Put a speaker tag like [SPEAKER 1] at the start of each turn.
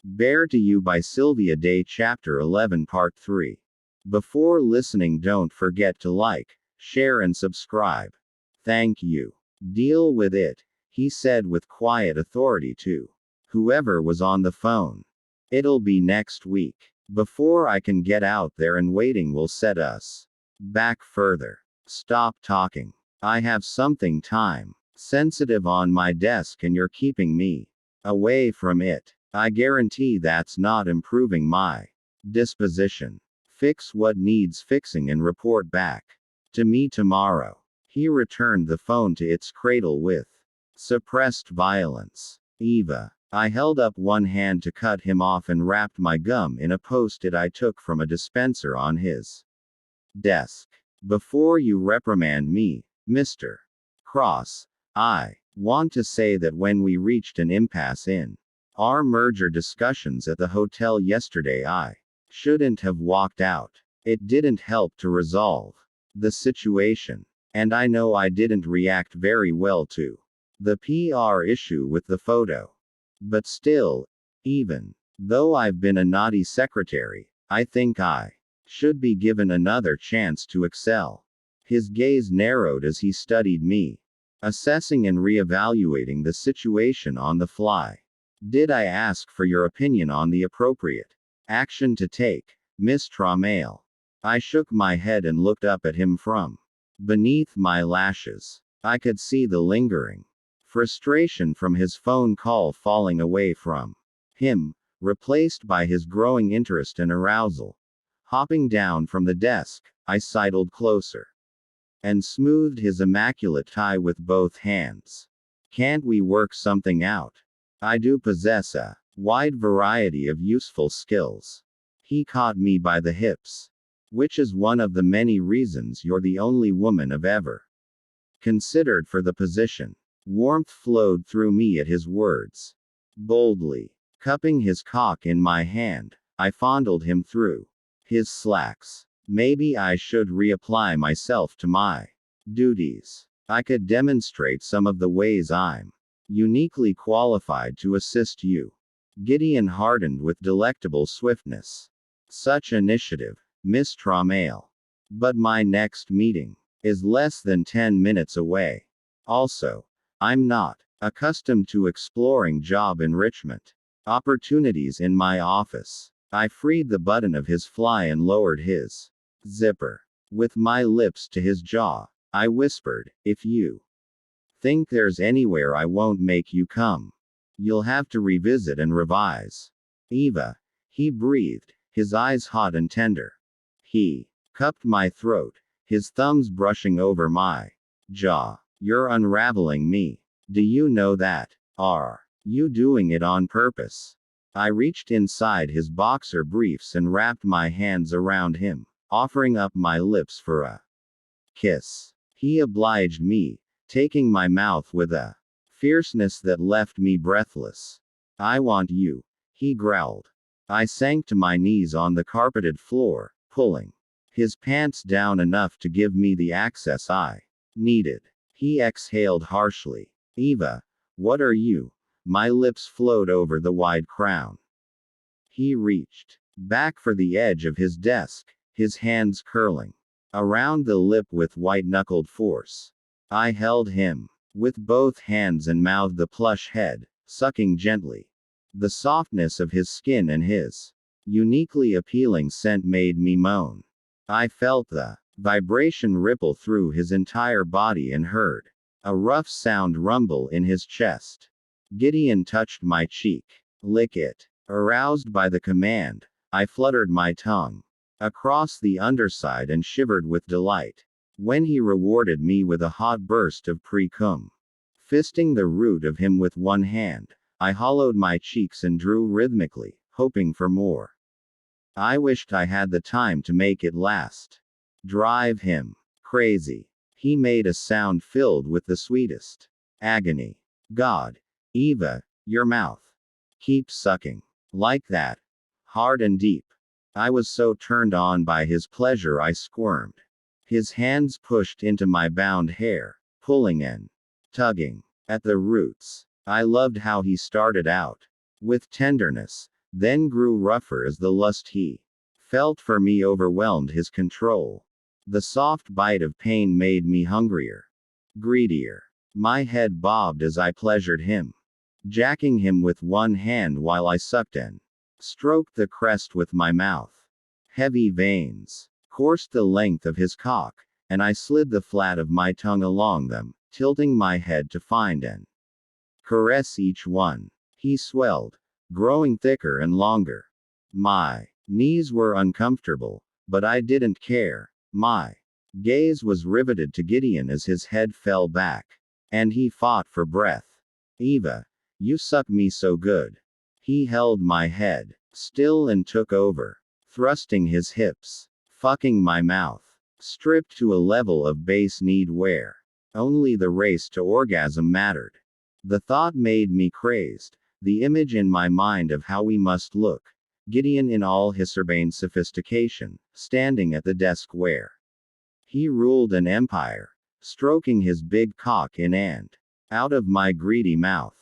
[SPEAKER 1] Bear to You by Sylvia Day Chapter 11 Part 3. Before listening, don't forget to like, share, and subscribe. Thank you. Deal with it, he said with quiet authority to whoever was on the phone. It'll be next week. Before I can get out there, and waiting will set us back further. Stop talking. I have something time sensitive on my desk and you're keeping me away from it. I guarantee that's not improving my disposition. Fix what needs fixing and report back to me tomorrow. He returned the phone to its cradle with suppressed violence. Eva. I held up one hand to cut him off and wrapped my gum in a post-it I took from a dispenser on his desk. Before you reprimand me, Mr. Cross, I want to say that when we reached an impasse in our merger discussions at the hotel yesterday, I shouldn't have walked out. It didn't help to resolve the situation. And I know I didn't react very well to the PR issue with the photo. But still, even though I've been a naughty secretary, I think I should be given another chance to excel. His gaze narrowed as he studied me, assessing and reevaluating the situation on the fly. Did I ask for your opinion on the appropriate action to take, Miss Trammell? I shook my head and looked up at him from beneath my lashes. I could see the lingering frustration from his phone call falling away from him, replaced by his growing interest and arousal. Hopping down from the desk, I sidled closer and smoothed his immaculate tie with both hands. Can't we work something out? I do possess a wide variety of useful skills. He caught me by the hips. Which is one of the many reasons you're the only woman I've ever considered for the position. Warmth flowed through me at his words. Boldly cupping his cock in my hand, I fondled him through his slacks. Maybe I should reapply myself to my duties. I could demonstrate some of the ways I'm uniquely qualified to assist you. Gideon hardened with delectable swiftness. Such initiative, Miss Trammell. But my next meeting is less than 10 minutes away. Also, I'm not accustomed to exploring job enrichment opportunities in my office. I freed the button of his fly and lowered his zipper. With my lips to his jaw, I whispered, if you think there's anywhere I won't make you come, you'll have to revisit and revise. Eva. He breathed, his eyes hot and tender. He cupped my throat, his thumbs brushing over my jaw. You're unraveling me. Do you know that? Are you doing it on purpose? I reached inside his boxer briefs and wrapped my hands around him, offering up my lips for a kiss. He obliged me, taking my mouth with a fierceness that left me breathless. I want you, he growled. I sank to my knees on the carpeted floor, pulling his pants down enough to give me the access I needed. He exhaled harshly. Eva, what are you? My lips flowed over the wide crown. He reached back for the edge of his desk, his hands curling around the lip with white-knuckled force. I held him with both hands and mouthed the plush head, sucking gently. The softness of his skin and his uniquely appealing scent made me moan. I felt the vibration ripple through his entire body and heard a rough sound rumble in his chest. Gideon touched my cheek. Lick it. Aroused by the command, I fluttered my tongue across the underside and shivered with delight when he rewarded me with a hot burst of pre-cum. Fisting the root of him with one hand, I hollowed my cheeks and drew rhythmically, hoping for more. I wished I had the time to make it last. Drive him crazy. He made a sound filled with the sweetest agony. God. Eva, your mouth. Keep sucking. Like that. Hard and deep. I was so turned on by his pleasure I squirmed. His hands pushed into my bound hair, pulling and tugging at the roots. I loved how he started out with tenderness, then grew rougher as the lust he felt for me overwhelmed his control. The soft bite of pain made me hungrier, greedier. My head bobbed as I pleasured him, jacking him with one hand while I sucked and stroked the crest with my mouth. Heavy veins coursed the length of his cock, and I slid the flat of my tongue along them, tilting my head to find and caress each one. He swelled, growing thicker and longer. My knees were uncomfortable, but I didn't care. My gaze was riveted to Gideon as his head fell back, and he fought for breath. Eva, you suck me so good. He held my head still and took over, thrusting his hips, fucking my mouth, stripped to a level of base need where only the race to orgasm mattered. The thought made me crazed, the image in my mind of how we must look, Gideon in all his urbane sophistication, standing at the desk where he ruled an empire, stroking his big cock in and out of my greedy mouth.